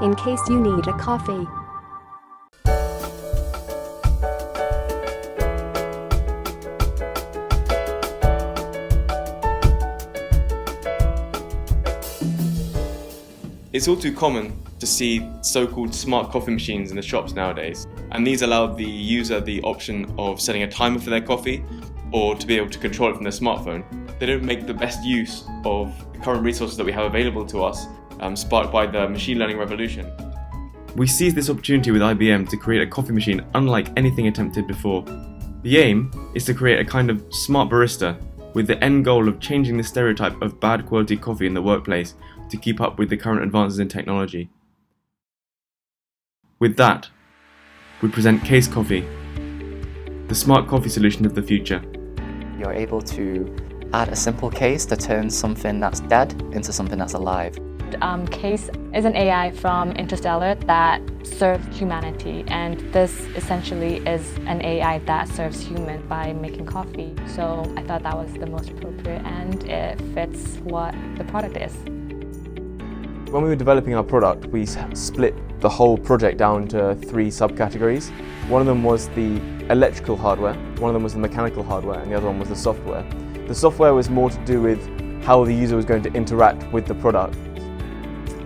in case you need a coffee. It's all too common to see so-called smart coffee machines in the shops nowadays, and these allow the user the option of setting a timer for their coffee or to be able to control it from their smartphone. They don't make the best use of the current resources that we have available to us, sparked by the machine learning revolution. We seized this opportunity with IBM to create a coffee machine unlike anything attempted before. The aim is to create a kind of smart barista with the end goal of changing the stereotype of bad quality coffee in the workplace to keep up with the current advances in technology. With that, we present Case Coffee, the smart coffee solution of the future. You're able to add a simple case to turn something that's dead into something that's alive. Case is an AI from Interstellar that serves humanity, and this essentially is an AI that serves humans by making coffee. So I thought that was the most appropriate, and it fits what the product is. When we were developing our product, we split the whole project down into 3 subcategories. One of them was the electrical hardware, one of them was the mechanical hardware, and the other one was the software. The software was more to do with how the user was going to interact with the product.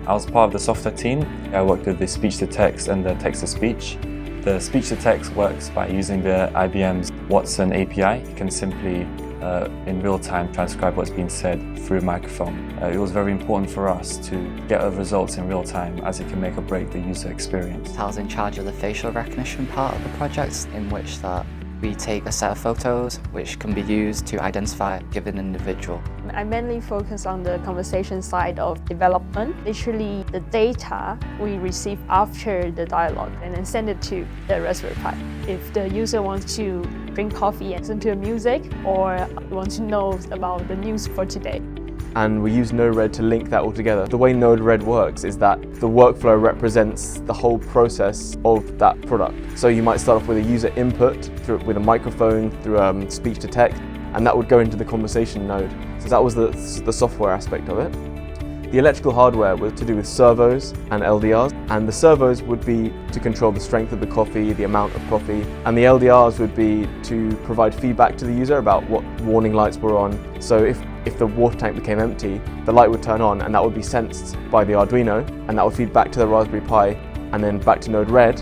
I was part of the software team. I worked with the speech-to-text and the text-to-speech. The speech-to-text works by using the IBM's Watson API. You can simply, in real time, transcribe what's being said through a microphone. It was very important for us to get our results in real time, as it can make or break the user experience. I was in charge of the facial recognition part of the project, in which that we take a set of photos which can be used to identify a given individual. I mainly focus on the conversation side of development. Literally, the data we receive after the dialogue and then send it to the Raspberry Pi. If the user wants to drink coffee and listen to music, or wants to know about the news for today. And we use Node-RED to link that all together. The way Node-RED works is that the workflow represents the whole process of that product. So you might start off with a user input with a microphone, through speech-to-text, and that would go into the conversation node. So that was the software aspect of it. The electrical hardware was to do with servos and LDRs, and the servos would be to control the strength of the coffee, the amount of coffee, and the LDRs would be to provide feedback to the user about what warning lights were on. So if the water tank became empty, the light would turn on, and that would be sensed by the Arduino, and that would feed back to the Raspberry Pi and then back to Node-RED,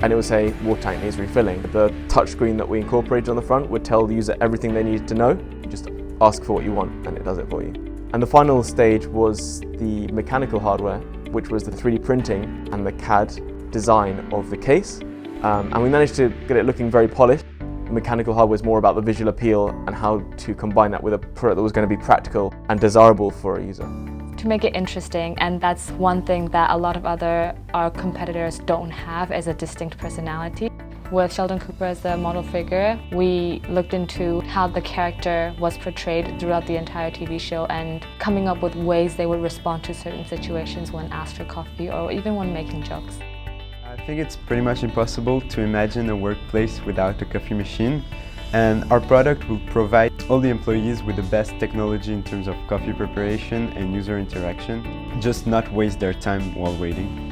and it would say water tank needs refilling. The touchscreen that we incorporated on the front would tell the user everything they needed to know. You just ask for what you want and it does it for you. And the final stage was the mechanical hardware, which was the 3D printing and the CAD design of the case. And we managed to get it looking very polished. The mechanical hardware was more about the visual appeal and how to combine that with a product that was going to be practical and desirable for a user. To make it interesting, and that's one thing that a lot of our competitors don't have, is a distinct personality. With Sheldon Cooper as the model figure, we looked into how the character was portrayed throughout the entire TV show and coming up with ways they would respond to certain situations when asked for coffee or even when making jokes. I think it's pretty much impossible to imagine a workplace without a coffee machine, and our product will provide all the employees with the best technology in terms of coffee preparation and user interaction, just not waste their time while waiting.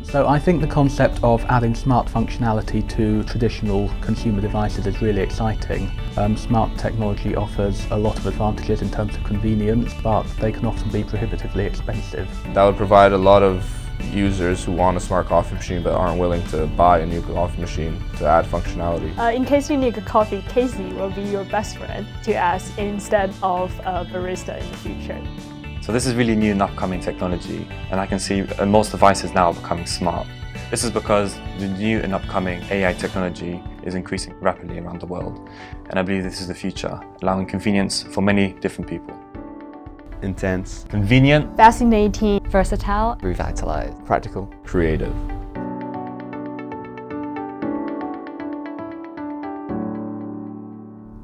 So I think the concept of adding smart functionality to traditional consumer devices is really exciting. Smart technology offers a lot of advantages in terms of convenience, but they can often be prohibitively expensive. That would provide a lot of users who want a smart coffee machine but aren't willing to buy a new coffee machine to add functionality. In case you need a coffee, Casey will be your best friend to ask instead of a barista in the future. So this is really new and upcoming technology, and I can see most devices now are becoming smart. This is because the new and upcoming AI technology is increasing rapidly around the world, and I believe this is the future, allowing convenience for many different people. Intense. Convenient. Fascinating. Versatile. Revitalized. Practical. Creative.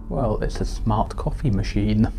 Well, it's a smart coffee machine.